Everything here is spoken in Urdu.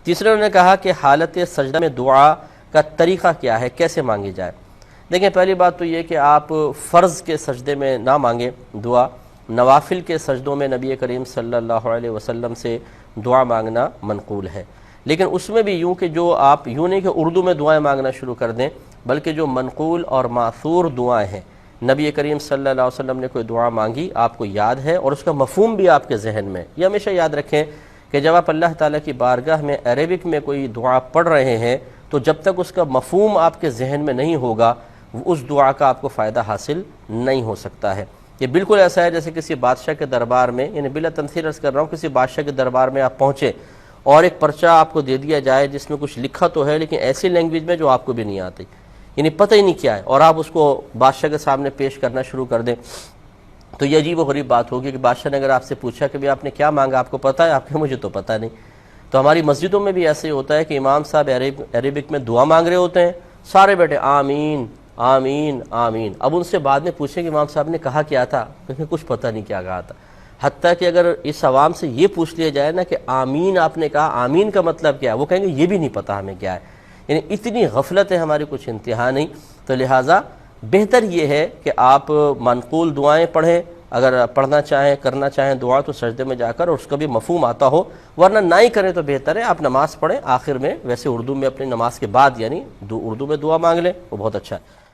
تیسرے انہوں نے کہا کہ حالت سجدہ میں دعا کا طریقہ کیا ہے، کیسے مانگی جائے۔ دیکھیں پہلی بات تو یہ کہ آپ فرض کے سجدے میں نہ مانگیں دعا، نوافل کے سجدوں میں نبی کریم صلی اللہ علیہ وسلم سے دعا مانگنا منقول ہے، لیکن اس میں بھی یوں کہ جو آپ یوں نہیں کہ اردو میں دعائیں مانگنا شروع کر دیں، بلکہ جو منقول اور ماثور دعائیں ہیں، نبی کریم صلی اللہ علیہ وسلم نے کوئی دعا مانگی آپ کو یاد ہے اور اس کا مفہوم بھی آپ کے ذہن میں، یہ ہمیشہ یاد رکھیں کہ جب آپ اللہ تعالیٰ کی بارگاہ میں عربک میں کوئی دعا پڑھ رہے ہیں تو جب تک اس کا مفہوم آپ کے ذہن میں نہیں ہوگا اس دعا کا آپ کو فائدہ حاصل نہیں ہو سکتا ہے۔ یہ بالکل ایسا ہے جیسے کسی بادشاہ کے دربار میں، یعنی بلا تمثیل عرض کر رہا ہوں، کسی بادشاہ کے دربار میں آپ پہنچے اور ایک پرچہ آپ کو دے دیا جائے جس میں کچھ لکھا تو ہے لیکن ایسی لینگویج میں جو آپ کو بھی نہیں آتی، یعنی پتہ ہی نہیں کیا ہے، اور آپ اس کو بادشاہ کے سامنے پیش کرنا شروع کر دیں تو یہ عجیب و غریب بات ہوگی کہ بادشاہ نے اگر آپ سے پوچھا کہ آپ نے کیا مانگا، آپ کو پتہ ہے؟ آپ کہ مجھے تو پتہ نہیں۔ تو ہماری مسجدوں میں بھی ایسے ہی ہوتا ہے کہ امام صاحب عربک میں دعا مانگ رہے ہوتے ہیں، سارے بیٹے آمین آمین آمین، اب ان سے بعد میں پوچھیں کہ امام صاحب نے کہا کیا تھا، کیونکہ کچھ پتہ نہیں کیا کہا تھا۔ حتیٰ کہ اگر اس عوام سے یہ پوچھ لیا جائے نا کہ آمین آپ نے کہا، آمین کا مطلب کیا ہے، وہ کہیں گے یہ بھی نہیں پتہ ہمیں کیا ہے، یعنی اتنی غفلت ہے ہماری کچھ انتہا نہیں۔ تو لہٰذا بہتر یہ ہے کہ آپ منقول دعائیں پڑھیں، اگر پڑھنا چاہیں کرنا چاہیں دعا تو سجدے میں جا کر اور اس کا بھی مفہوم آتا ہو، ورنہ نہ ہی کریں تو بہتر ہے آپ نماز پڑھیں، آخر میں ویسے اردو میں اپنی نماز کے بعد یعنی اردو میں دعا مانگ لیں، وہ بہت اچھا ہے۔